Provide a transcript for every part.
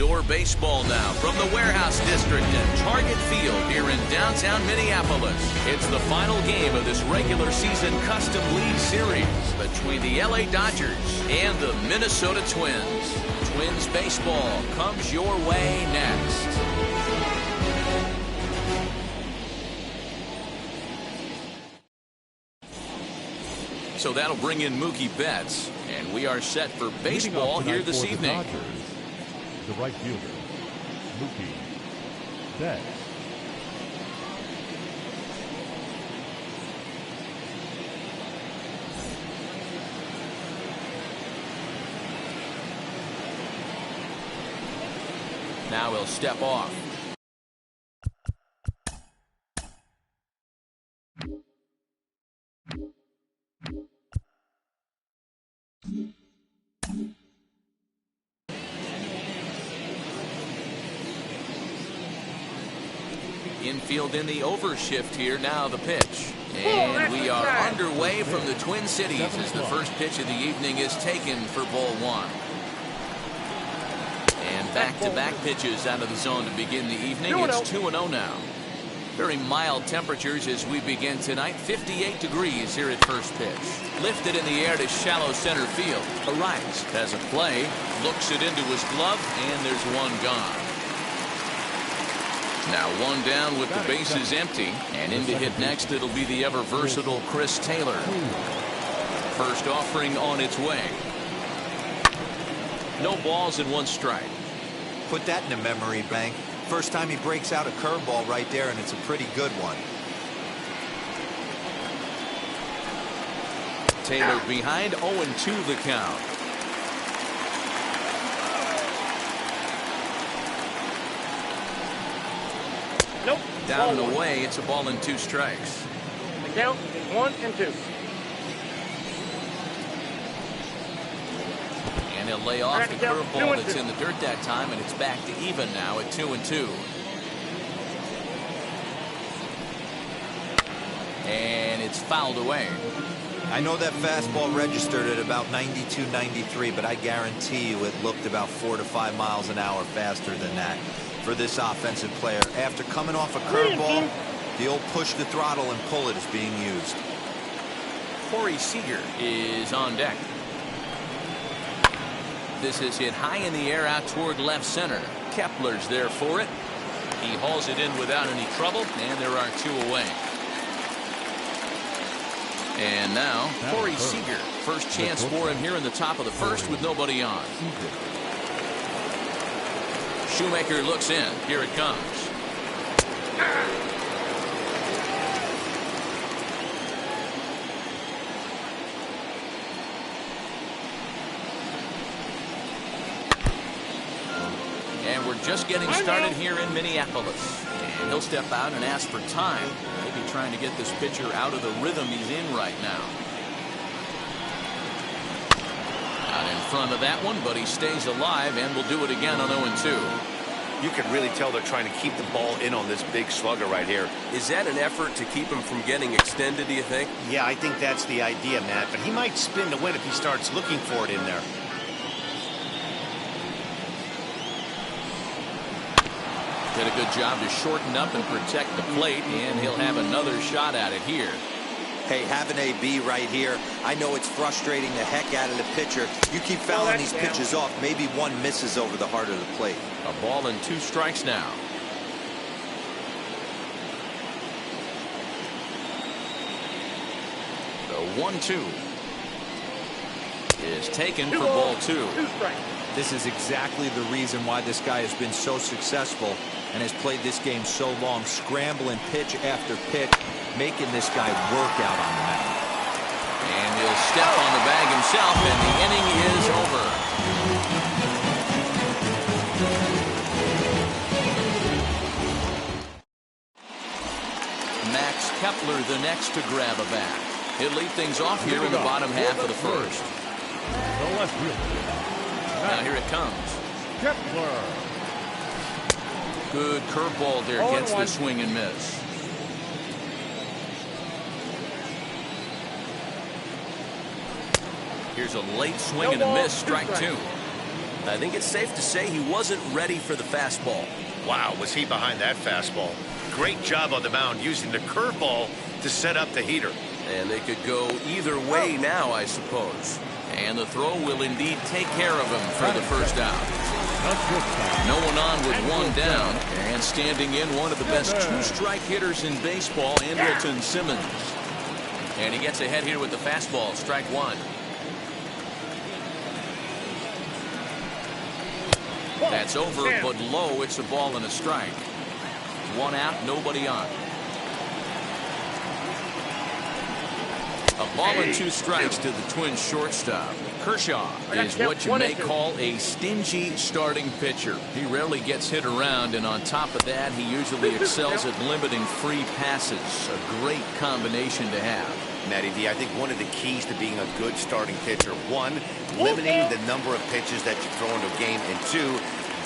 Outdoor baseball now from the Warehouse District and Target Field here in downtown Minneapolis. It's the final game of this regular season Custom League Series between the LA Dodgers and the Minnesota Twins. Twins baseball comes your way next. So that'll bring in Mookie Betts, and we are set for baseball here this evening. The, Dodgers, the right fielder, Mookie Betts. Now he'll step off. Infield in the overshift here. Now the pitch. And we are underway from the Twin Cities as the first pitch of the evening is taken for ball one. And back-to-back pitches out of the zone to begin the evening. It's 2-0 now. Very mild temperatures as we begin tonight. 58 degrees here at first pitch. Lifted in the air to shallow center field. Arias has a play. Looks it into his glove, and there's one gone. Now one down with the bases empty, and in to hit next it'll be the ever versatile Chris Taylor. First offering on its way. No balls and one strike. Put that in a memory bank. First time he breaks out a curveball right there, and it's a pretty good one. Taylor behind, 0-2 the count. Nope. Down and away, it's a ball and 2 strikes. The count is 1-2. And he'll lay off the curveball that's in the dirt that time, and it's back to even now at 2-2. And it's fouled away. I know that fastball registered at about 92, 93, but I guarantee you it looked about 4 to 5 miles an hour faster than that for this offensive player. After coming off a curveball, the old push the throttle and pull it is being used. Corey Seager is on deck. This is hit high in the air out toward left center. Kepler's there for it. He hauls it in without any trouble, and there are 2 away. And now Corey Seager. First chance for him here in the top of the first with nobody on. Shoemaker looks in. Here it comes. And we're just getting started here in Minneapolis. And he'll step out and ask for time. Maybe trying to get this pitcher out of the rhythm he's in right now. Out in front of that one, but he stays alive and will do it again on 0-2. You can really tell they're trying to keep the ball in on this big slugger right here. Is that an effort to keep him from getting extended, do you think? Yeah, I think that's the idea, Matt. But he might spin to win if he starts looking for it in there. Did a good job to shorten up and protect the plate, and he'll have another shot at it here. Hey, have an AB right here. I know it's frustrating the heck out of the pitcher. You keep fouling these pitches off, maybe one misses over the heart of the plate. A ball and 2 strikes now. The 1-2 is taken for ball 2. This is exactly the reason why this guy has been so successful and has played this game so long, scrambling pitch after pitch, making this guy work out on the mound. And he'll step on the bag himself, and the inning is over. Max Kepler the next to grab a bat. He'll lead things off here in the bottom half of the first. The left fielder. Now here it comes. Kepler. Good curveball there, gets the swing and miss. Here's a late swing and a miss, strike 2. I think it's safe to say he wasn't ready for the fastball. Wow, was he behind that fastball. Great job on the mound using the curveball to set up the heater. And they could go either way now, I suppose. And the throw will indeed take care of him for the first out. No one on with one down. And standing in, one of the best two-strike hitters in baseball, Andrelton Simmons. And he gets ahead here with the fastball, strike one. That's over, but low. It's a ball and a strike. One out, nobody on. A ball and two strikes to the Twins shortstop. Kershaw is what you may call a stingy starting pitcher. He rarely gets hit around, and on top of that, he usually excels at limiting free passes. A great combination to have. Matty D, I think one of the keys to being a good starting pitcher, one, limiting the number of pitches that you throw into a game, and two,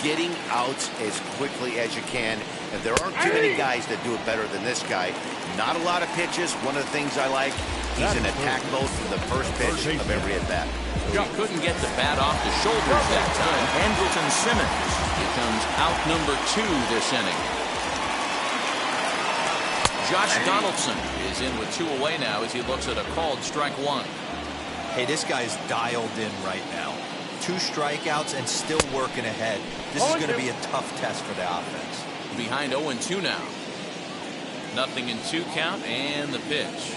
getting outs as quickly as you can. And there aren't too many guys that do it better than this guy. Not a lot of pitches. One of the things I like, he's in attack mode from the first pitch of every at-bat. He couldn't get the bat off the shoulders that time. Andrelton Simmons becomes out number 2 this inning. Josh Donaldson is in with 2 away now as he looks at a called strike one. Hey, this guy's dialed in right now. 2 strikeouts and still working ahead. This is going to be a tough test for the offense. Behind 0-2 now. Nothing in 2 count and the pitch.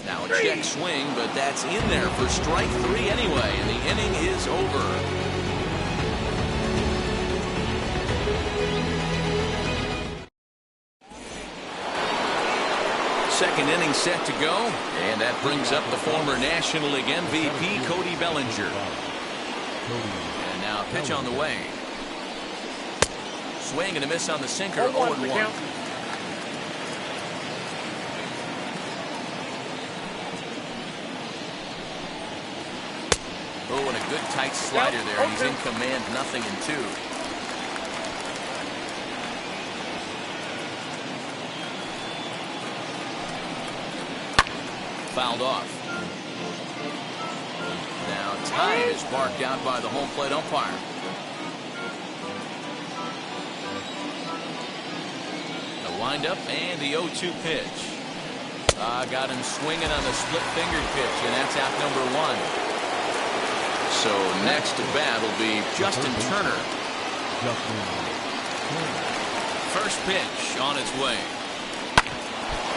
Now a check swing, but that's in there for strike 3 anyway, and the inning is over. Second inning set to go, and that brings up the former National League MVP Cody Bellinger. And now a pitch on the way. Swing and a miss on the sinker, 0-1. Oh, and a good tight slider there. He's in command, nothing in 2. Fouled off. Now time is marked out by the home plate umpire. The windup and the 0-2 pitch. Got him swinging on the split fingered pitch, and that's out number 1. So next to bat will be Justin Turner. First pitch on its way.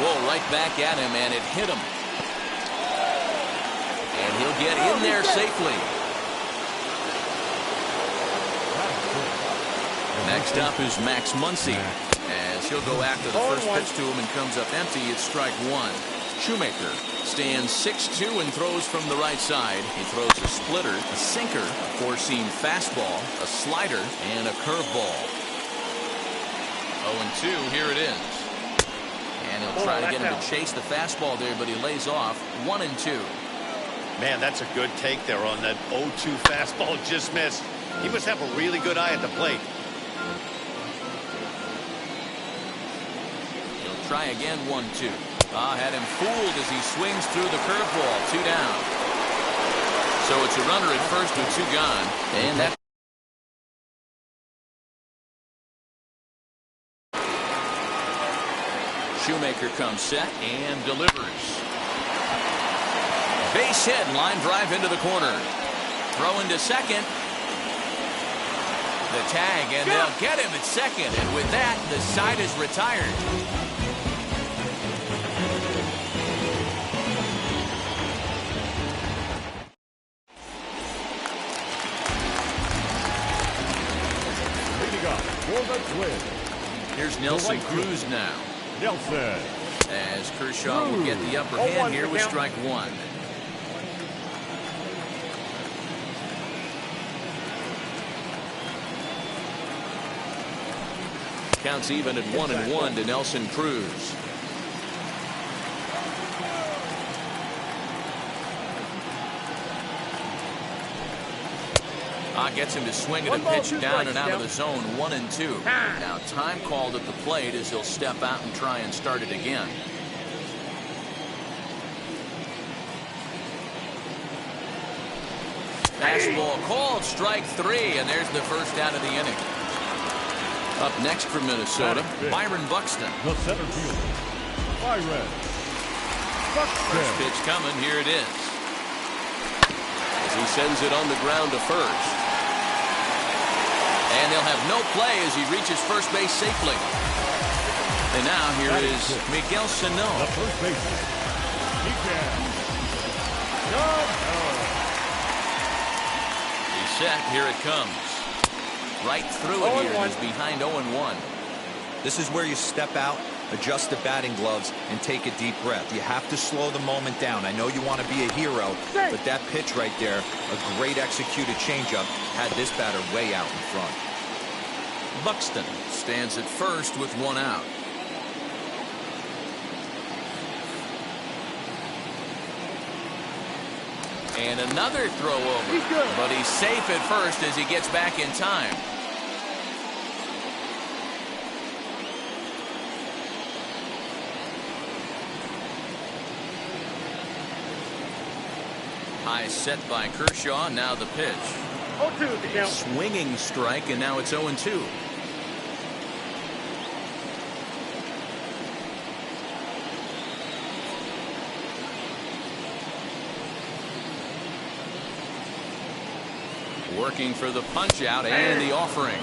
Whoa, right back at him, and it hit him. And he'll get in there safely. Next up is Max Muncy, as he'll go after the first pitch to him and comes up empty. It's strike 1. Shoemaker stands 6'2" and throws from the right side. He throws a splitter, a sinker, a four-seam fastball, a slider, and a curveball. 0-2, here it is. And he'll try to get him to chase the fastball there, but he lays off. 1-2. Man, that's a good take there on that 0-2 fastball. Just missed. He must have a really good eye at the plate. He'll try again, 1-2. Had him fooled as he swings through the curveball. 2 down. So it's a runner at first with 2 gone. And that Shoemaker comes set and delivers. Base hit, line drive into the corner. Throw into second. The tag, and they'll get him at second. And with that, the side is retired. Here's Nelson Cruz now. Nelson. As Kershaw will get the upper hand here with strike 1. Counts even at 1-1 to Nelson Cruz. Gets him to swing at a pitch down and out of the zone. 1-2. Now time called at the plate as he'll step out and try and start it again. Fastball called, strike 3, and there's the first out of the inning. Up next for Minnesota, Byron Buxton. The center fielder, Byron Buxton. First pitch coming, here it is. As he sends it on the ground to first. And they'll have no play as he reaches first base safely. And now here is Miguel Sano. The first baseman, Miguel Sano. He's set, here it comes. Right through it here. He's behind 0-1. This is where you step out, adjust the batting gloves, and take a deep breath. You have to slow the moment down. I know you want to be a hero, but that pitch right there, a great executed changeup, had this batter way out in front. Buxton stands at first with 1 out. And another throw over, but he's safe at first as he gets back in time. High set by Kershaw, now the pitch. 0-2 the count. Swinging strike, and now it's 0-2. Working for the punch out and the offering.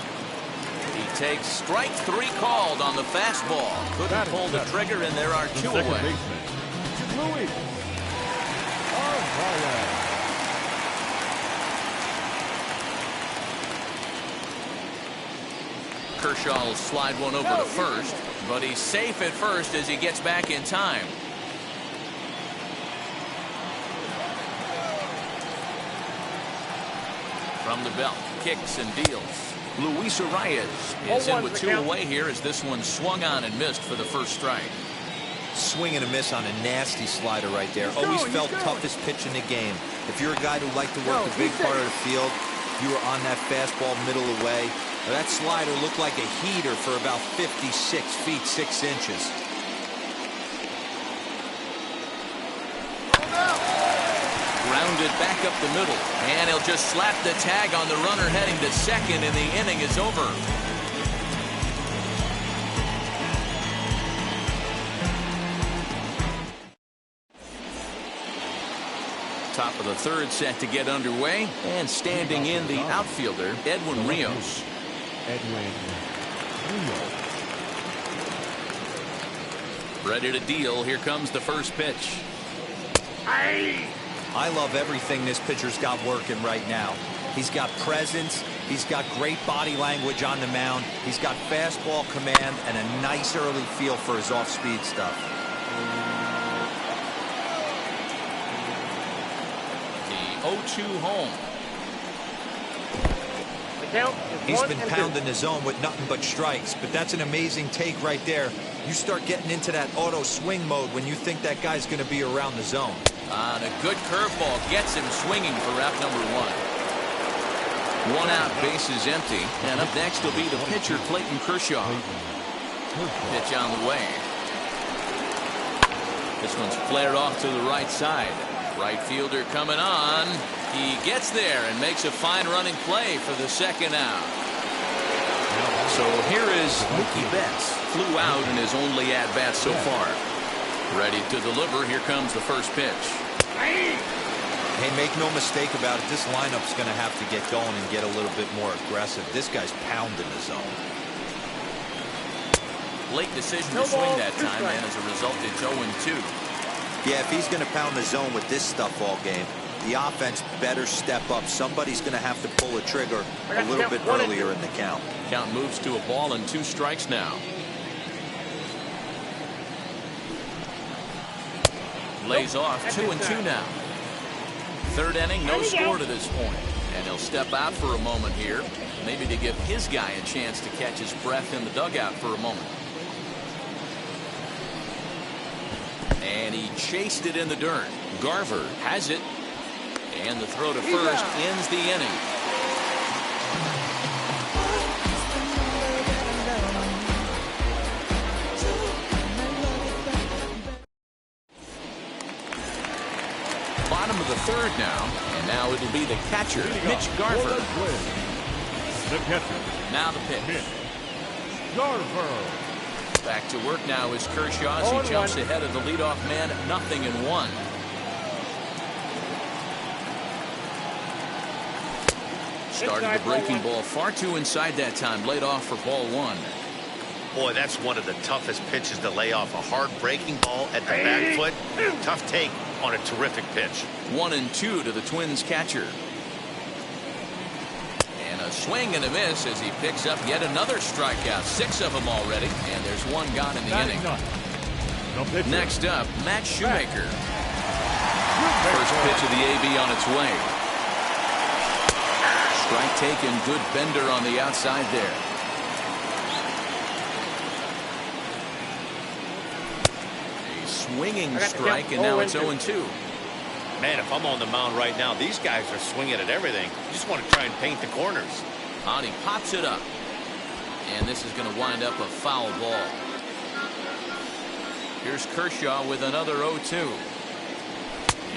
He takes strike 3 called on the fastball. Couldn't pull the trigger, and there are 2 away. Louis. Kershaw will slide one over to first, but he's safe at first as he gets back in time. From the belt, kicks and deals. Luis Arias is in with 2 away here as this one swung on and missed for the first strike. Swing and a miss on a nasty slider right there. Always felt toughest pitch in the game. If you're a guy who liked to work a big part of the field, you were on that fastball middle away. That slider looked like a heater for about 56 feet 6 inches. Grounded back up the middle, and he'll just slap the tag on the runner heading to second, and the inning is over. Top of the third set to get underway, and standing in the outfielder, Edwin Rios. Ready to deal. Here comes the first pitch. I love everything this pitcher's got working right now. He's got presence. He's got great body language on the mound. He's got fastball command and a nice early feel for his off-speed stuff. The 0-2 home. He's been pounding the zone with nothing but strikes, but that's an amazing take right there. You start getting into that auto swing mode when you think that guy's going to be around the zone. And a good curveball gets him swinging for route number 1. 1 out, bases empty, and up next will be the pitcher Clayton Kershaw. Pitch on the way. This one's flared off to the right side. Right fielder coming on. He gets there and makes a fine running play for the second out. So here is Mookie Betts. Flew out in his only at-bat so far. Ready to deliver. Here comes the first pitch. Hey, make no mistake about it. This lineup's going to have to get going and get a little bit more aggressive. This guy's pounding the zone. Late decision to swing that time, and as a result, it's 0-2. Yeah, if he's going to pound the zone with this stuff all game, the offense better step up. Somebody's going to have to pull a trigger a little bit earlier in the count. Count moves to a ball and 2 strikes now. Lays off 2-2 now. Third inning, no score to this point. And he'll step out for a moment here, maybe to give his guy a chance to catch his breath in the dugout for a moment. And he chased it in the dirt. Garver has it. And the throw to first ends the inning. Bottom of the third now. And now it'll be the catcher, Mitch Garver. The catcher. Now the pitch. Mitch Garver. Back to work now is Kershaw as he jumps ahead of the leadoff man, 0-1. Started the breaking ball far too inside that time. Laid off for ball 1. Boy, that's one of the toughest pitches to lay off. A hard breaking ball at the back foot. Tough take on a terrific pitch. 1-2 to the Twins catcher. And a swing and a miss as he picks up yet another strikeout. 6 of them already. And there's 1 gone in the inning. Next up, Matt Shoemaker. First pitch of the AB on its way. Strike taken. Good bender on the outside there. A swinging strike, and now it's 0-2. Man, if I'm on the mound right now, these guys are swinging at everything. You just want to try and paint the corners. On he pops it up. And this is going to wind up a foul ball. Here's Kershaw with another 0-2.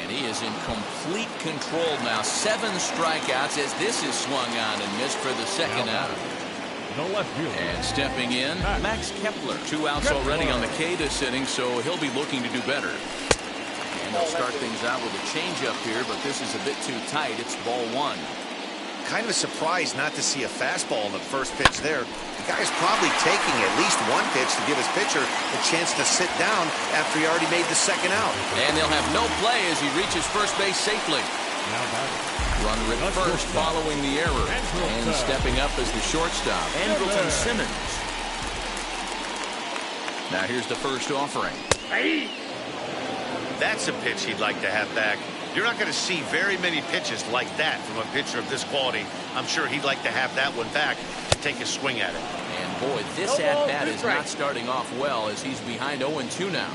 And he is in complete control now. 7 strikeouts as this is swung on and missed for the second out. And stepping in, Max Kepler. 2 outs already on the Caytus inning, so he'll be looking to do better. And they'll start things out with a changeup here, but this is a bit too tight. It's ball 1. Kind of a surprise not to see a fastball in the first pitch there. The guy's probably taking at least 1 pitch to give his pitcher a chance to sit down after he already made the second out. And they'll have no play as he reaches first base safely. Runner at first following the error. And stepping up as the shortstop, Andrelton Simmons. Now here's the first offering. That's a pitch he'd like to have back. You're not going to see very many pitches like that from a pitcher of this quality. I'm sure he'd like to have that one back to take a swing at it. And boy, this at-bat is not starting off well as he's behind 0-2 now.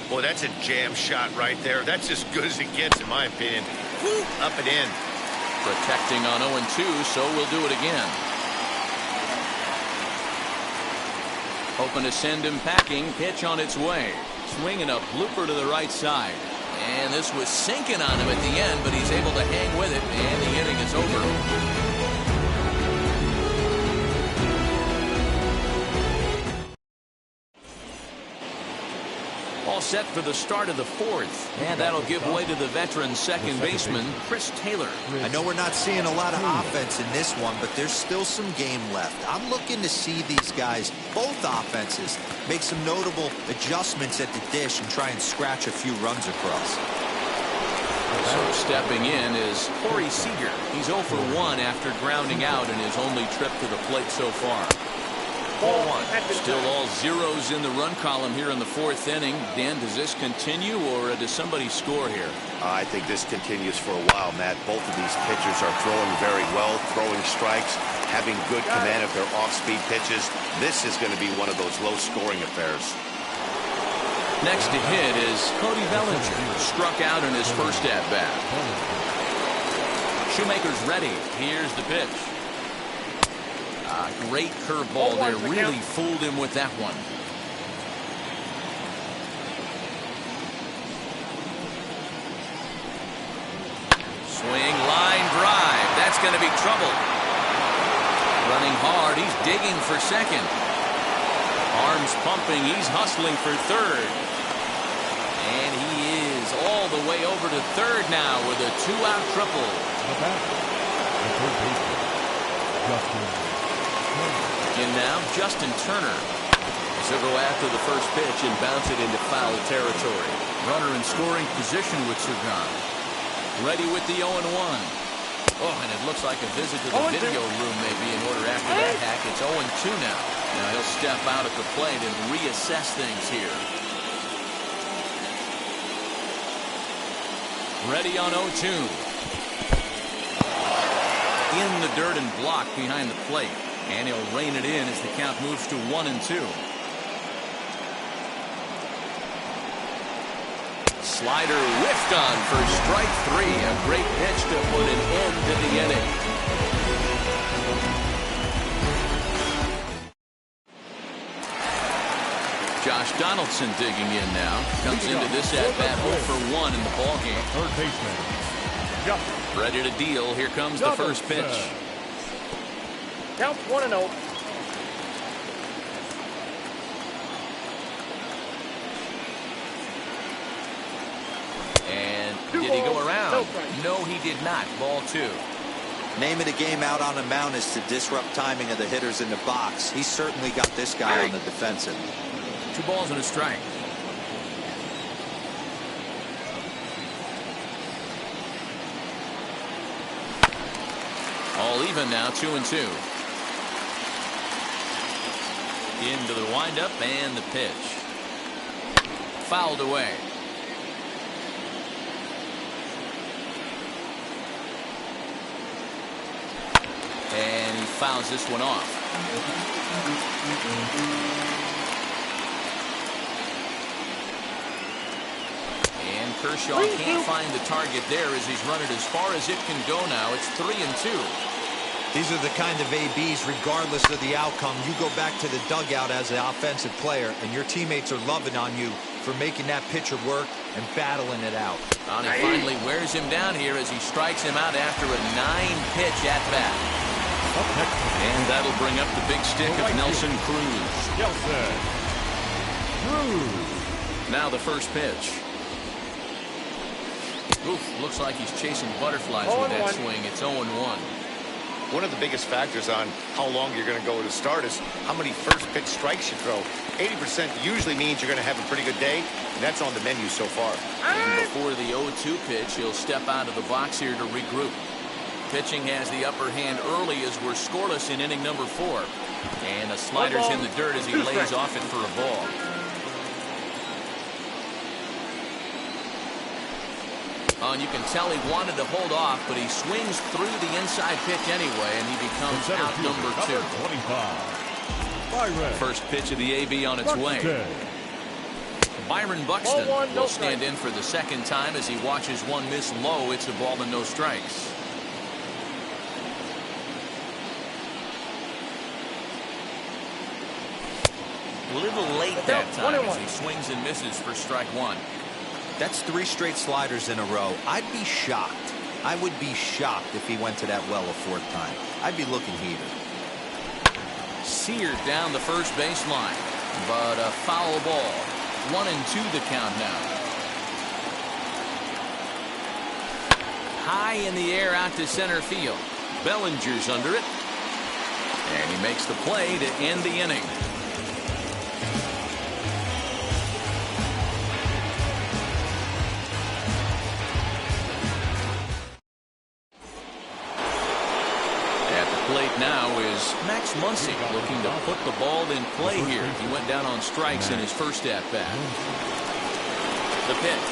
Boy, that's a jam shot right there. That's as good as it gets, in my opinion. Woo, up and in. Protecting on 0-2, so we'll do it again. Hoping to send him packing. Pitch on its way. Swinging a blooper to the right side. And this was sinking on him at the end, but he's able to hang with it, and the inning is over. All set for the start of the 4th, and that'll give way to the veteran second baseman, Chris Taylor. I know we're not seeing a lot of offense in this one, but there's still some game left. I'm looking to see these guys, both offenses, make some notable adjustments at the dish and try and scratch a few runs across. So stepping in is Corey Seager. He's 0 for 1 after grounding out in his only trip to the plate so far. Ball 1. Still all zeros in the run column here in the 4th inning. Dan, does this continue, or does somebody score here? I think this continues for a while, Matt. Both of these pitchers are throwing very well, throwing strikes, having good command of their off-speed pitches. This is going to be one of those low-scoring affairs. Next to hit is Cody Bellinger. Struck out in his first at-bat. Shoemaker's ready. Here's the pitch. Great curveball there. Really fooled him with that one. Swing, line drive. That's going to be trouble. Running hard. He's digging for second. Arms pumping. He's hustling for third. And he is all the way over to third now with a 2-out triple. In now, Justin Turner. He'll go after the first pitch and bounce it into foul territory. Runner in scoring position with Sagan. Ready with the 0-1. Oh, and it looks like a visit to the video room may be in order after that hack. It's 0-2 now. Now he'll step out at the plate and reassess things here. Ready on 0-2. In the dirt and blocked behind the plate. And he'll rein it in as the count moves to 1-2. Slider whiffed on for strike 3. A great pitch to put an end to the inning. Josh Donaldson digging in now. Comes into this at-bat 0 for 1 in the ballgame. Third baseman. Ready to deal. Here comes the first pitch. Count 1-0. And did he go around? No, he did not. Ball 2. Name of the game out on the mound is to disrupt timing of the hitters in the box. He's certainly got this guy on the defensive. 2 balls and a strike. All even now, 2-2. Into the windup and the pitch. Fouled away. And he fouls this one off. And Kershaw can't find the target there as he's run it as far as it can go now. It's 3-2. These are the kind of ABs, regardless of the outcome. You go back to the dugout as an offensive player, and your teammates are loving on you for making that pitcher work and battling it out. And he finally wears him down here as he strikes him out after a 9-pitch at-bat. And that'll bring up the big stick of Nelson Cruz. Now the first pitch. Oof, looks like he's chasing butterflies with that swing. It's 0-1. One of the biggest factors on how long you're going to go to start is how many first pitch strikes you throw. 80% usually means you're going to have a pretty good day, and that's on the menu so far. And before the 0-2 pitch, he'll step out of the box here to regroup. Pitching has the upper hand early as we're scoreless in inning number 4. And the slider's in the dirt as he lays off it for a ball. Oh, and you can tell he wanted to hold off, but he swings through the inside pitch anyway, and he becomes out number 2. First pitch of the AB on its way. Byron Buxton will stand in for the second time as he watches one miss low. It's a ball and no strikes. A little late that time as he swings and misses for strike 1. That's 3 straight sliders in a row. I'd be shocked. I would be shocked if he went to that well a 4th time. I'd be looking heated. Seared down the first baseline, but a foul ball. 1-2 the count now. High in the air out to center field. Bellinger's under it. And he makes the play to end the inning. Now is Max Muncy looking to put the ball in play here. He went down on strikes in his first at-bat. The pitch.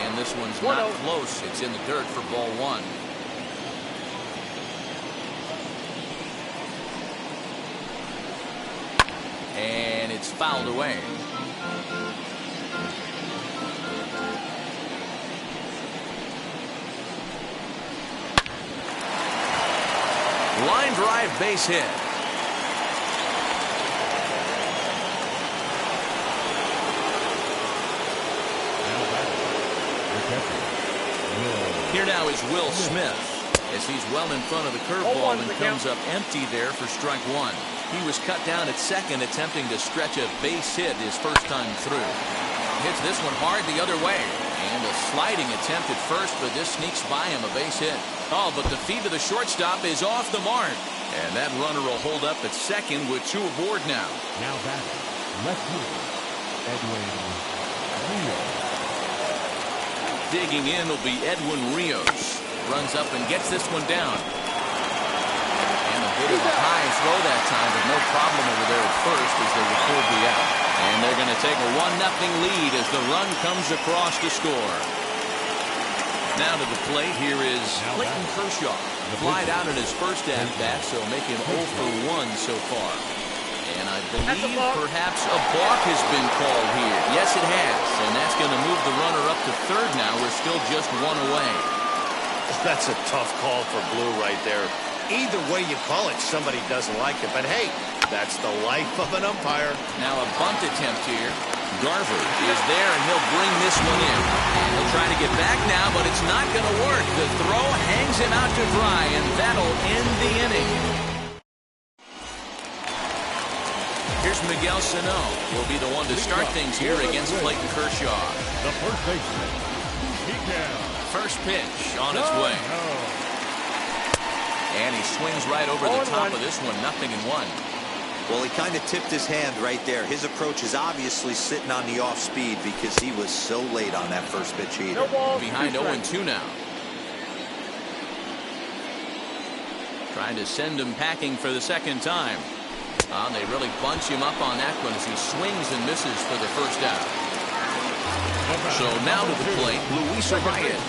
And this one's not close. It's in the dirt for ball 1. And it's fouled away. Line drive base hit. Here now is Will Smith as he's well in front of the curveball and comes up empty there for strike 1. He was cut down at second attempting to stretch a base hit his first time through. Hits this one hard the other way. And a sliding attempt at first, but this sneaks by him, a base hit. Oh, but the feed to the shortstop is off the mark. And that runner will hold up at second with 2 aboard now. Now batting, left fielder, Edwin Rios. Digging in will be Edwin Rios. Runs up and gets this one down. And a bit of a high throw that time, but no problem over there at first as they record the out. And they're going to take a 1-0 lead as the run comes across to score. Now to the plate, here is Clayton Kershaw. Flied out in his first at-bat, so make him 0 for 1 so far. And I believe perhaps a balk has been called here. Yes, it has. And that's going to move the runner up to third now. We're still just 1 away. That's a tough call for Blue right there. Either way you call it, somebody doesn't like it. But hey, that's the life of an umpire. Now a bunt attempt here. Garver is there, and he'll bring this one in. And he'll try to get back now, but it's not going to work. The throw hangs him out to dry, and that'll end the inning. Here's Miguel Sano. Will be the one to start things here against Clayton Kershaw. The first baseman, Miguel. First pitch on its way. And he swings right over the top of this one, 0-1. Well, he kind of tipped his hand right there. His approach is obviously sitting on the off speed because he was so late on that first pitch either. Behind 0-2 now. Trying to send him packing for the second time. They really bunch him up on that one as he swings and misses for the first out. So now to the plate, Luis Arias.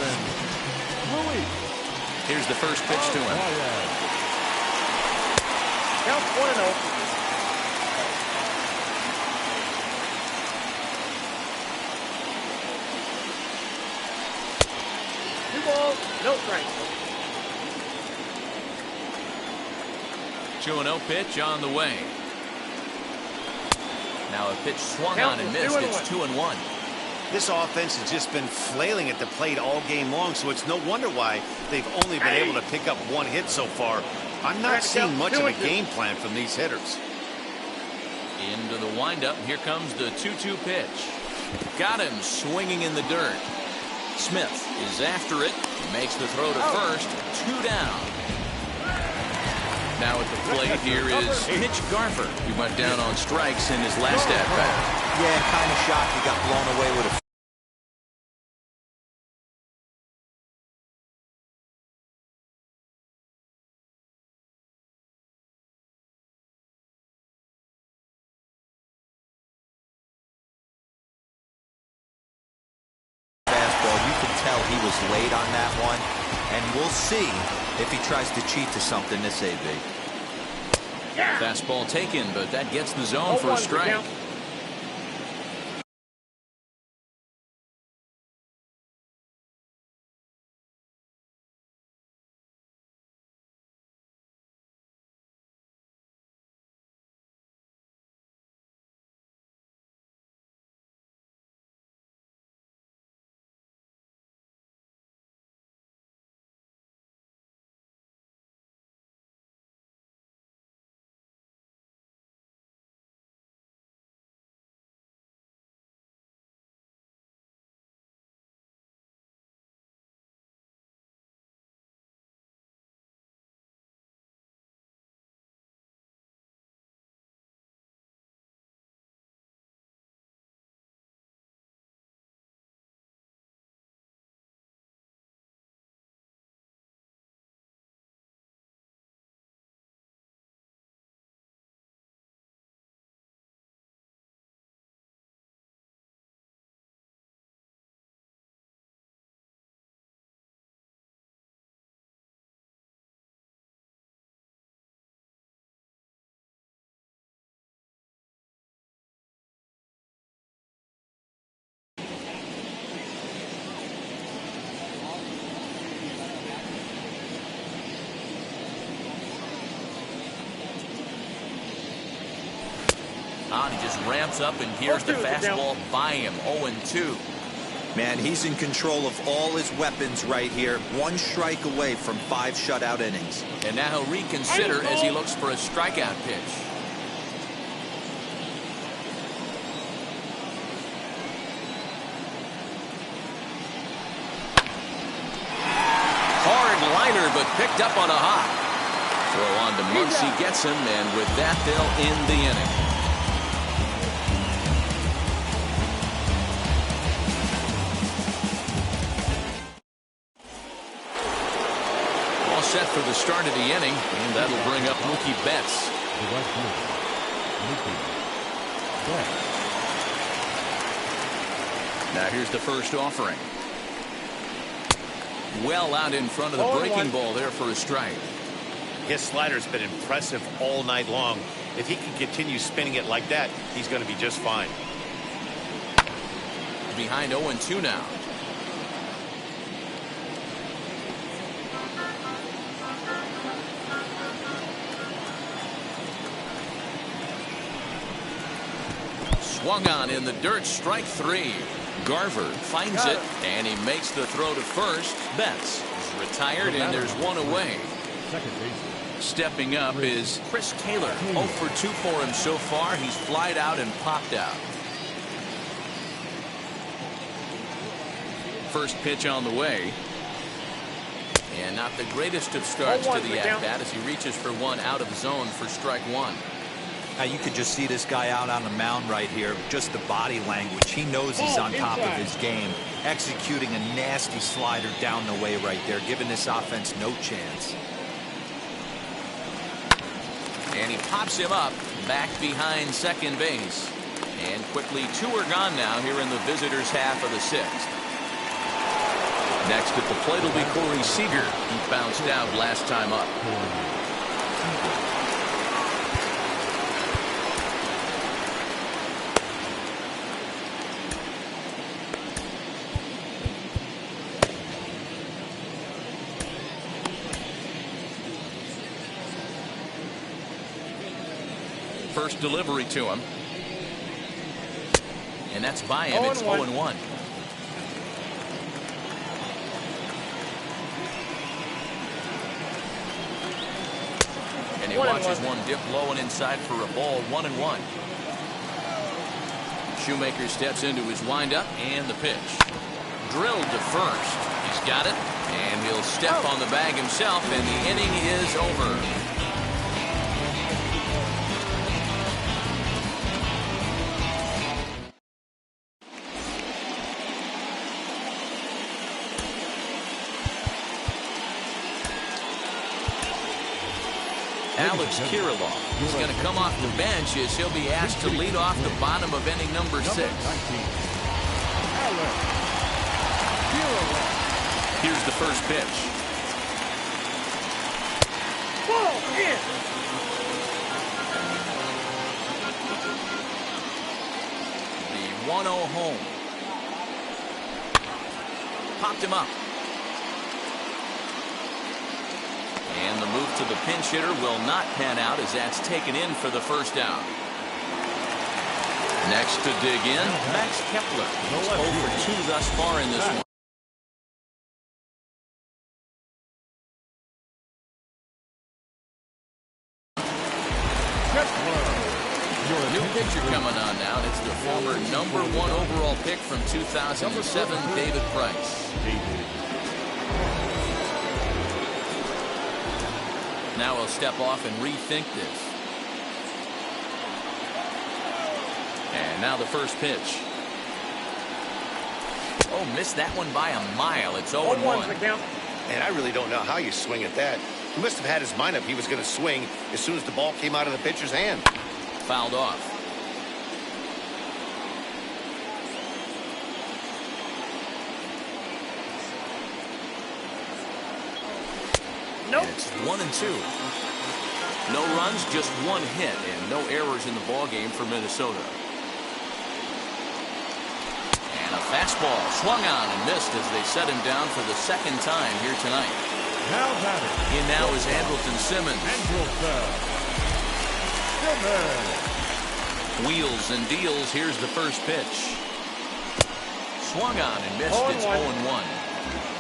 Here's the first pitch to him. Count 1-0. Balls, no strikes. 2-0 pitch on the way. Now a pitch swung on and missed. It's 2-1. This offense has just been flailing at the plate all game long, so it's no wonder why they've only been able to pick up one hit so far. I'm not seeing much of a game plan from these hitters. Into the windup. Here comes the 2-2 pitch. Got him swinging in the dirt. Smith is after it. Makes the throw to first. 2 down. Now at the plate here is Mitch Garver. He went down on strikes in his last at-bat. Yeah, kind of shocked he got blown away with a he was late on that one, and we'll see if he tries to cheat to something this AB. Fastball taken, but that gets the zone for a strike. He just ramps up, and here's the fastball by him. 0-2. Man, he's in control of all his weapons right here. 1 strike away from 5 shutout innings. And now he'll reconsider as he looks for a strikeout pitch. Hard liner, but picked up on a hop. Throw on to Muncy, gets him, and with that, they'll end the inning. Set for the start of the inning, and that'll bring up Mookie Betts. The right fielder, Mookie Betts. Now here's the first offering. Well out in front of the breaking ball there for a strike. His slider's been impressive all night long. If he can continue spinning it like that, he's going to be just fine. Behind 0-2 now. Swung on in the dirt, strike 3. Garver finds it, and he makes the throw to first. Betts is retired, and there's one away. Second baseman. Stepping up is Chris Taylor. 0 for 2 for him so far. He's flied out and popped out. First pitch on the way. And not the greatest of starts to the at-bat as he reaches for one out of zone for strike 1. Now you could just see this guy out on the mound right here. Just the body language. He knows he's on top of his game. Executing a nasty slider down the way right there, giving this offense no chance. And he pops him up back behind second base. And quickly 2 are gone now here in the visitors' half of the 6th. Next at the plate will be Corey Seager. He bounced out last time up. First delivery to him. And that's by him. It's 0-1. And he watches one dip low and inside for a ball. 1-1. Shoemaker steps into his windup and the pitch. Drilled to first. He's got it. And he'll step on the bag himself, and the inning is over. Alex Kirilloff is going to come off the bench as he'll be asked to lead off the bottom of inning number 6. Here's the first pitch. The 1-0 home. Popped him up. And the move to the pinch hitter will not pan out as that's taken in for the first out. Next to dig in, Max Kepler. He's 0 for 2 thus far in this one. New pitcher coming on now, and it's the former #1 overall pick from 2007, David Price. Now he'll step off and rethink this. And now the first pitch. Oh, missed that one by a mile. It's 0-1. And I really don't know how you swing at that. He must have had his mind up he was going to swing as soon as the ball came out of the pitcher's hand. Fouled off. Nope. It's 1-2. No runs, just 1 hit, and no errors in the ball game for Minnesota. And a fastball swung on and missed as they set him down for the 2nd time here tonight. Now batting. In now is Andrelton Simmons. Wheels and deals. Here's the first pitch. Swung on and missed. It's 0-1.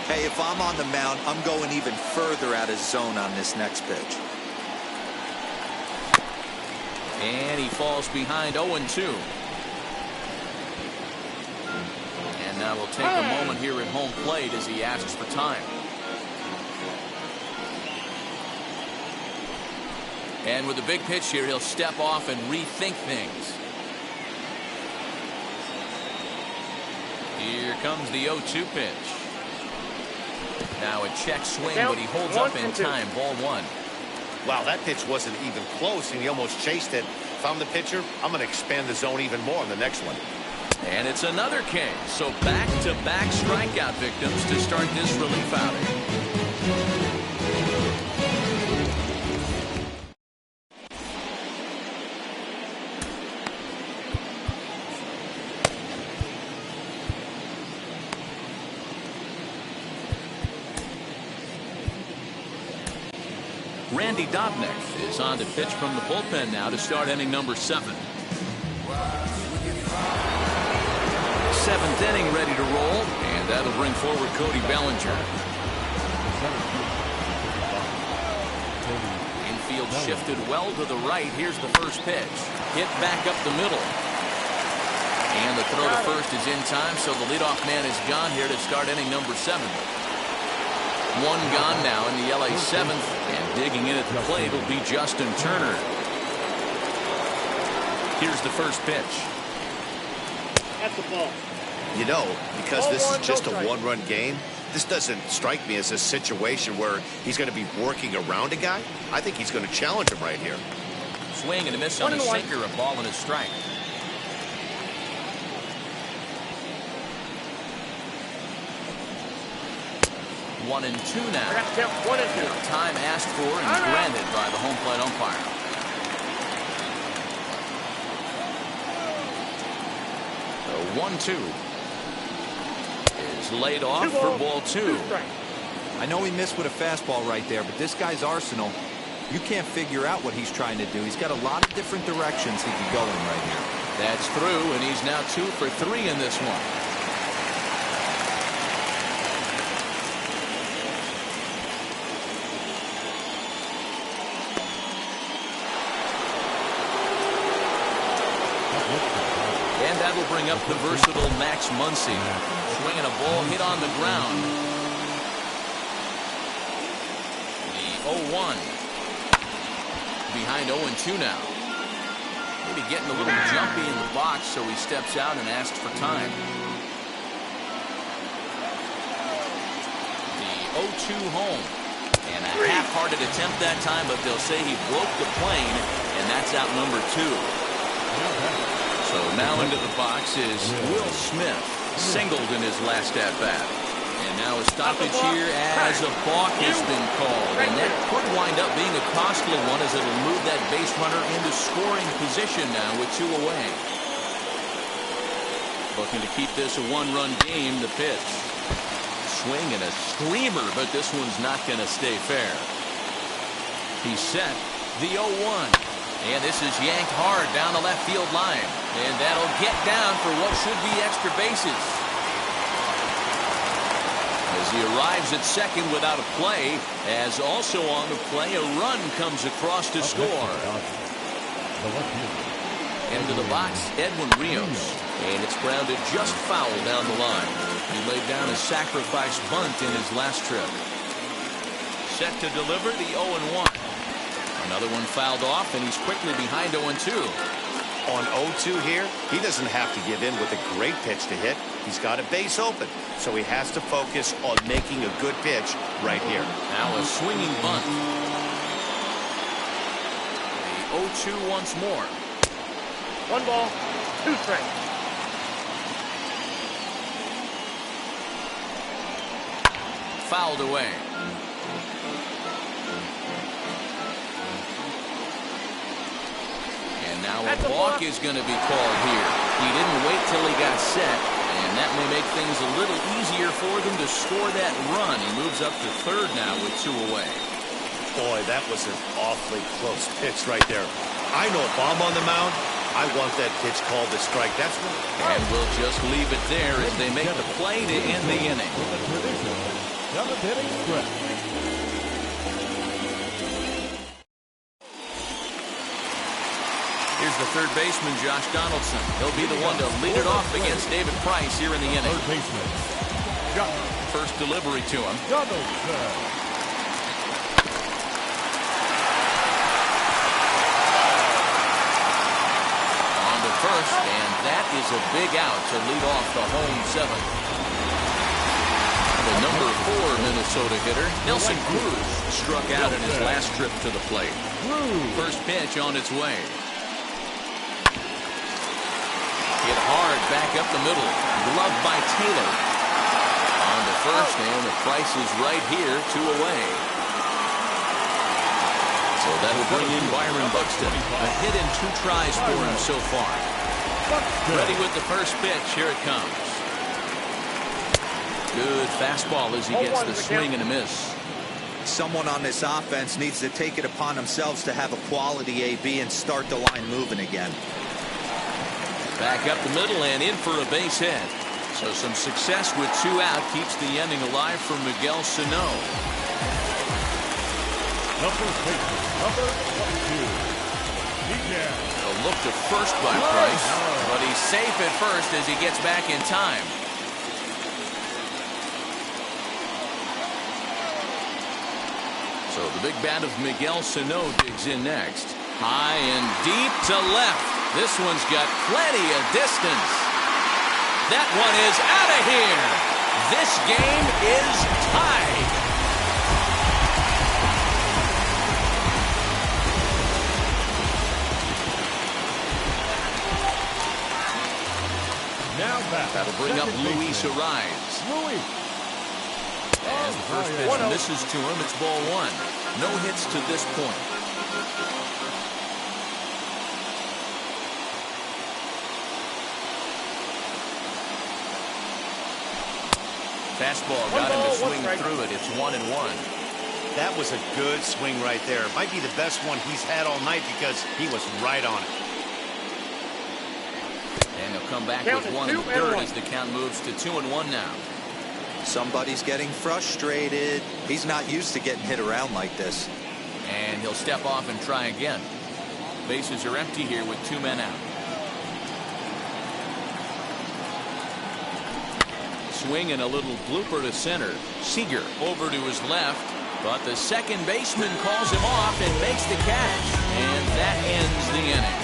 Hey, if I'm on the mound, I'm going even further out of zone on this next pitch. And he falls behind 0-2. And now we'll take a moment here at home plate as he asks for time. And with a big pitch here, he'll step off and rethink things. Here comes the 0-2 pitch. Now a check swing, but he holds up in time. Ball 1. Wow, that pitch wasn't even close, and he almost chased it. If I'm the pitcher, I'm going to expand the zone even more on the next one. And it's another K. So back-to-back strikeout victims to start this relief outing. Randy Dobnak is on to pitch from the bullpen now to start inning number 7. seventh inning ready to roll, and that'll bring forward Cody Bellinger. Infield shifted well to the right. Here's the first pitch. Hit back up the middle. And the throw to first is in time, so the leadoff man is gone here to start inning number 7. One gone now in the LA 7th, and digging in at the plate will be Justin Turner. Here's the first pitch. That's the ball. You know, because this is just a one-run game, this doesn't strike me as a situation where he's going to be working around a guy. I think he's going to challenge him right here. Swing and a miss on the sinker, a ball and a strike. 1 and 2 now. I got to count 1 and 2. Time asked for and granted by the home plate umpire. The 1-2 is laid off for ball 2. I know he missed with a fastball right there, but this guy's arsenal, you can't figure out what he's trying to do. He's got a lot of different directions he can go in right here. That's through, and he's now 2 for 3 in this one. And that will bring up the versatile Max Muncy. Swinging a ball hit on the ground. The 0-1. Behind 0-2 now. Maybe getting a little jumpy in the box, so he steps out and asks for time. The 0-2 home. And a half-hearted attempt that time, but they'll say he broke the plane, and that's out number 2. So now into the box is Will Smith, singled in his last at-bat. And now a stoppage here as a balk has been called. And that could wind up being a costly one as it'll move that base runner into scoring position now with 2 away. Looking to keep this a 1-run game, the pitch. Swing and a screamer, but this one's not going to stay fair. He's set. The 0-1. And this is yanked hard down the left field line. And that'll get down for what should be extra bases. As he arrives at second without a play, as also on the play, a run comes across to score. Into the box, Edwin Rios. And it's grounded just foul down the line. He laid down a sacrifice bunt in his last trip. Set to deliver the 0-1. Another one fouled off, and he's quickly behind 0-2. On 0-2 here, he doesn't have to give in with a great pitch to hit. He's got a base open, so he has to focus on making a good pitch right here. Now a swinging bunt. The 0-2 once more. 1 ball, 2 strikes. Fouled away. Now a balk is going to be called here. He didn't wait till he got set, and that may make things a little easier for them to score that run. He moves up to third now with 2 away. Boy, that was an awfully close pitch right there. I know if I'm on the mound, I want that pitch called a strike. That's what. And we'll just leave it there as they make the play to end the inning. Here's the third baseman, Josh Donaldson. He'll be the one to lead it off against David Price here in the inning. First delivery to him. On to first, and that is a big out to lead off the home 7th. The number 4 Minnesota hitter, Nelson Cruz, struck out in his last trip to the plate. First pitch on its way. Hit hard back up the middle. Gloved by Taylor. On to first, and the Price is right here, 2 away. So that'll bring in Byron Buxton. A hit in 2 tries for him so far. Ready with the first pitch. Here it comes. Good fastball as he gets the swing and a miss. Someone on this offense needs to take it upon themselves to have a quality AB and start the line moving again. Back up the middle and in for a base hit. So some success with 2 out keeps the inning alive for Miguel Sano. The first baseman, number 22. A look to first by Price, but he's safe at first as he gets back in time. So the big bat of Miguel Sano digs in next. High and deep to left. This one's got plenty of distance. That one is out of here. This game is tied. Now back. That'll bring up Luis Ariz. Luis. And the first pitch misses to him. It's ball 1. No hits to this point. Fastball got him to swing through it. It's 1-1. That was a good swing right there. Might be the best one he's had all night because he was right on it. And he'll come back with 1 1/3 as the count moves to 2-1 now. Somebody's getting frustrated. He's not used to getting hit around like this. And he'll step off and try again. Bases are empty here with 2 men out. Swing and a little blooper to center. Seager over to his left, but the second baseman calls him off and makes the catch. And that ends the inning.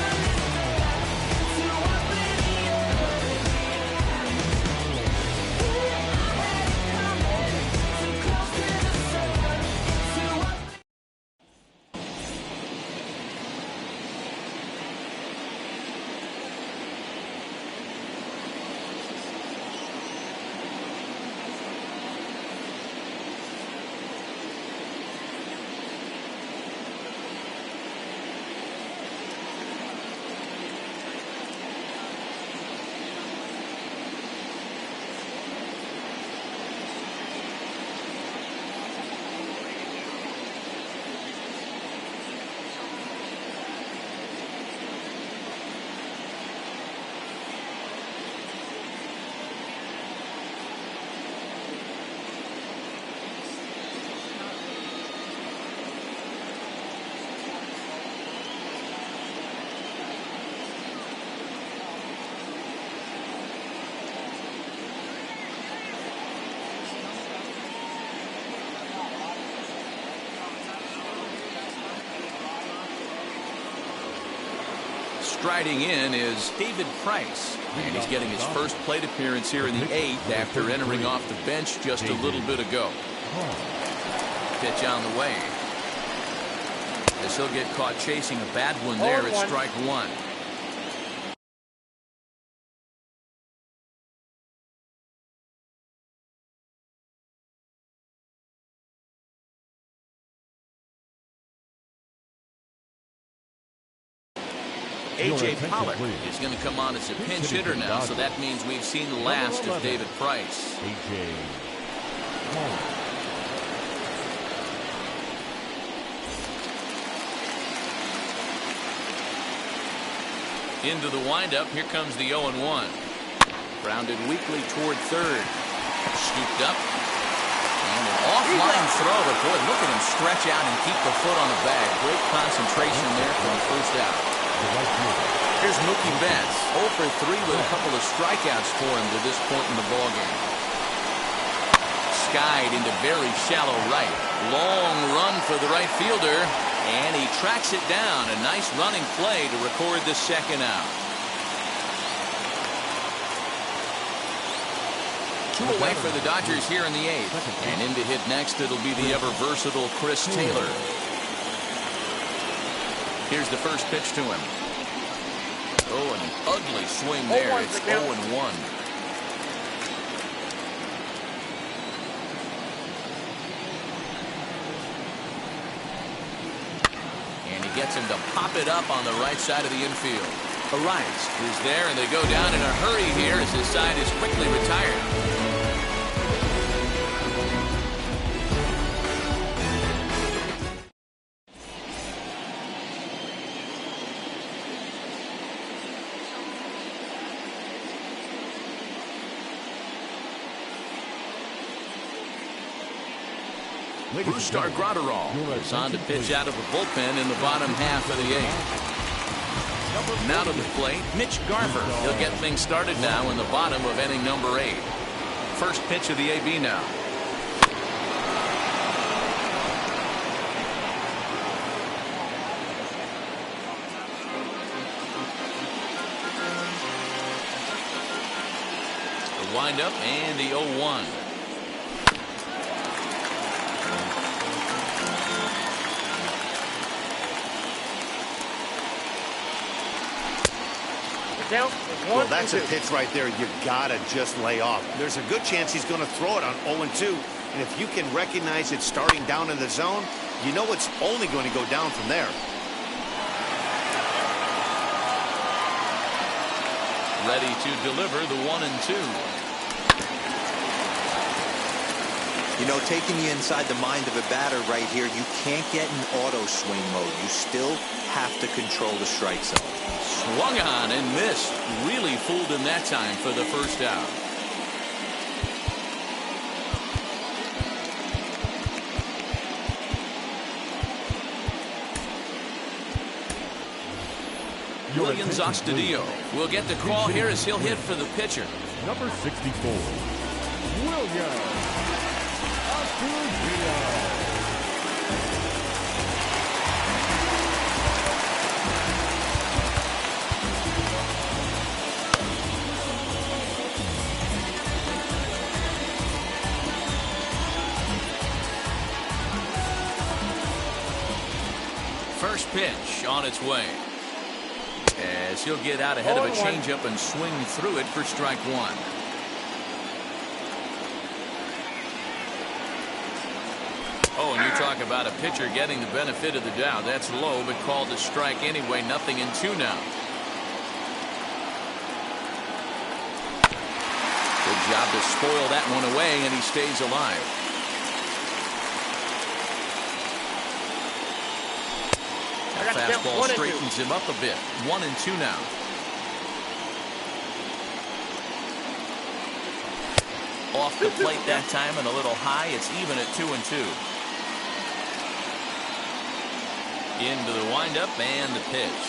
Striding in is David Price, and he's getting his first plate appearance here in the 8th after entering off the bench just a little bit ago. Pitch on the way. As he'll get caught chasing a bad one there at strike 1. A.J. Pollock is going to come on as a pinch hitter now, so that means we've seen the last of David Price. A.J. Into the windup, here comes the 0-1. Grounded weakly toward third. Scooped up. And an offline throw, but boy, look at him stretch out and keep the foot on the bag. Great concentration there from the first out. Here's Mookie Betts, 0 for 3 with a couple of strikeouts for him to this point in the ballgame. Skied into very shallow right. Long run for the right fielder, and he tracks it down. A nice running play to record the second out. 2 away for the Dodgers here in the 8th. And in to hit next, it'll be the ever-versatile Chris Taylor. Here's the first pitch to him. Oh, an ugly swing there. It's 0-1. And he gets him to pop it up on the right side of the infield. Ariz is there, and they go down in a hurry here as his side is quickly retired. Brustar Gratterall is on to pitch out of the bullpen in the bottom half of the eighth. Now to the plate, Mitch Garver. He'll get things started now in the bottom of inning number 8. First pitch of the AB now. The windup and the 0-1. Well, that's a pitch right there you gotta just lay off. There's a good chance he's going to throw it on 0-2, and if you can recognize it starting down in the zone, you know it's only going to go down from there. Ready to deliver the 1-2. You know, taking you inside the mind of a batter right here, you can't get in auto swing mode. You still have to control the strike zone. Swung on and missed. Really fooled him that time for the first out. Williams Ostadillo will get the call here as he'll hit for the pitcher. Number 64, Williams Ostadillo. First pitch on its way. As he'll get out ahead of a changeup and swing through it for strike 1. Oh, and you talk about a pitcher getting the benefit of the doubt. That's low, but called a strike anyway. 0-2 now. Good job to spoil that one away, and he stays alive. Fastball straightens him up a bit. 1-2 now. Off the plate that time and a little high. It's even at 2-2. Into the windup and the pitch.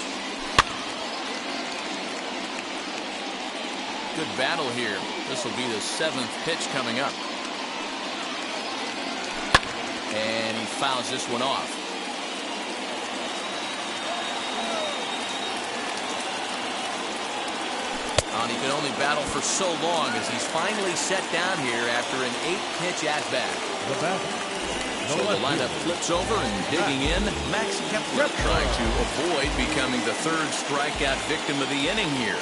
Good battle here. This will be the 7th pitch coming up. And he fouls this one off. He can only battle for so long as he's finally set down here after an 8-pitch at-bat. So the lineup flips over and digging in, Max Kepler trying to avoid becoming the 3rd strikeout victim of the inning here.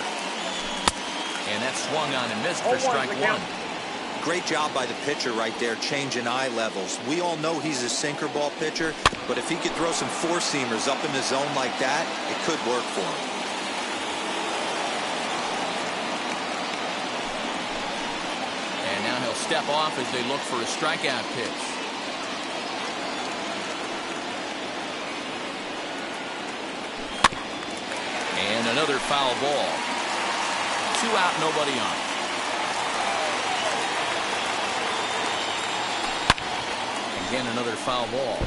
And that swung on and missed for strike 1. Great job by the pitcher right there, changing eye levels. We all know he's a sinker ball pitcher, but if he could throw some 4-seamers up in the zone like that, it could work for him. Step off as they look for a strikeout pitch. And another foul ball. 2 out, nobody on. Again, another foul ball.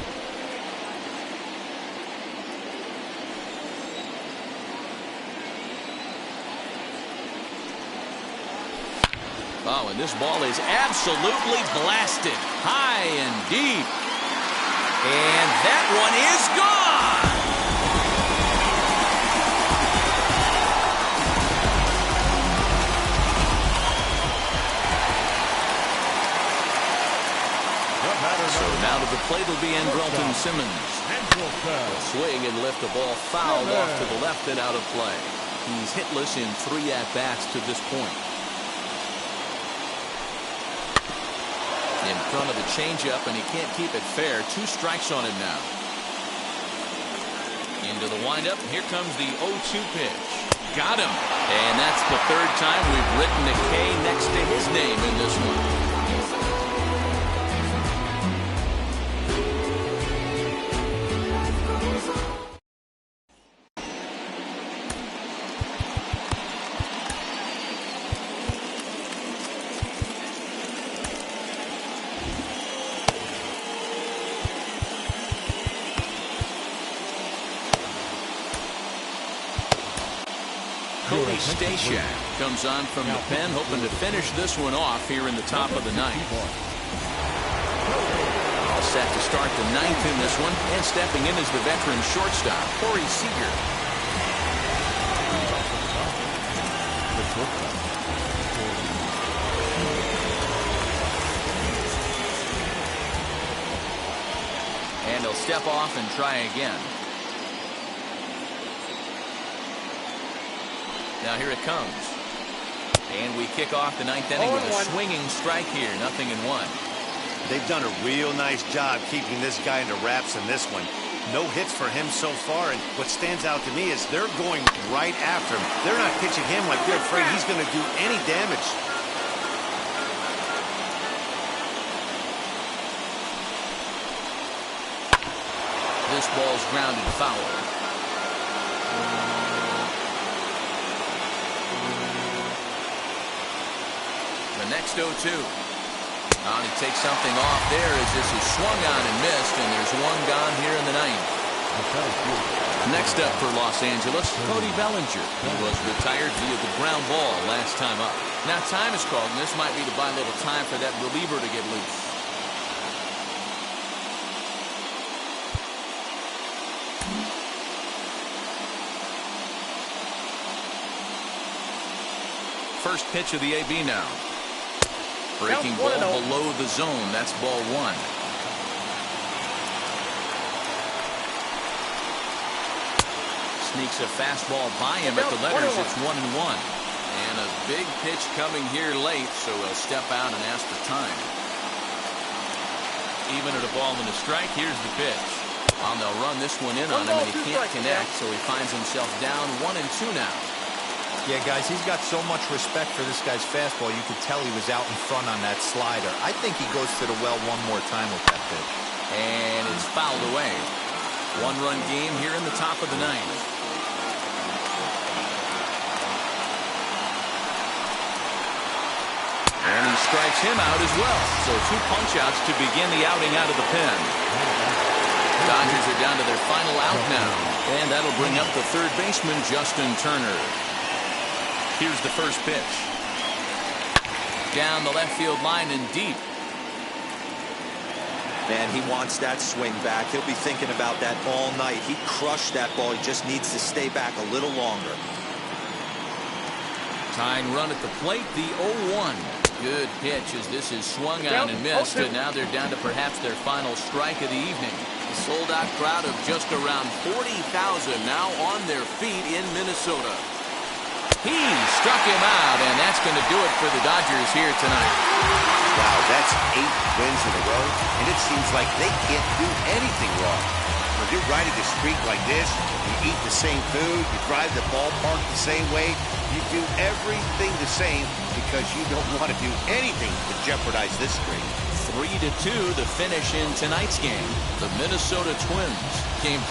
Oh, and this ball is absolutely blasted. High and deep. And that one is gone. So now to the plate will be Andrelton Simmons. He'll swing and lift the ball fouled off to the left and out of play. He's hitless in 3 at-bats to this point. In front of the changeup, and he can't keep it fair. 2 strikes on him now. Into the windup. Here comes the 0-2 pitch. Got him. And that's the 3rd time we've written a K next to his name in this one. Cody Stashak comes on from the pen, hoping to finish this one off here in the top of the ninth. All set to start the ninth in this one, and stepping in is the veteran shortstop, Corey Seager. And he'll step off and try again. Now here it comes. And we kick off the ninth inning with a swinging strike here. 0-1. They've done a real nice job keeping this guy into wraps in this one. No hits for him so far, and what stands out to me is they're going right after him. They're not pitching him like they're afraid he's going to do any damage. This ball's grounded foul. The next 0-2. He takes something off there as this is swung on and missed, and there's one gone here in the ninth. Next up for Los Angeles, Cody Bellinger. He was retired via the ground ball last time up. Now time is called, and this might be to buy a little time for that reliever to get loose. First pitch of the AB now. Breaking ball below the zone. That's ball one. Sneaks a fastball by him at the letters. It's 1-1. And a big pitch coming here late, so he'll step out and ask for time. Even at a ball and a strike, here's the pitch. Well, they'll run this one in on him, and he can't connect, so he finds himself down 1-2 now. Yeah, guys, he's got so much respect for this guy's fastball. You could tell he was out in front on that slider. I think he goes to the well one more time with that pitch. And it's fouled away. One-run game here in the top of the ninth. And he strikes him out as well. So 2 punch-outs to begin the outing out of the pen. Dodgers are down to their final out now. And that'll bring up the third baseman, Justin Turner. Here's the first pitch. Down the left field line and deep. Man, he wants that swing back. He'll be thinking about that all night. He crushed that ball. He just needs to stay back a little longer. Tying run at the plate, the 0-1. Good pitch as this is swung on and missed. And now they're down to perhaps their final strike of the evening. A sold-out crowd of just around 40,000 now on their feet in Minnesota. He struck him out, and that's going to do it for the Dodgers here tonight. Wow, that's 8 wins in a row, and it seems like they can't do anything wrong. When you're riding a streak like this, you eat the same food, you drive the ballpark the same way, you do everything the same because you don't want to do anything to jeopardize this streak. 3-2 the finish in tonight's game. The Minnesota Twins came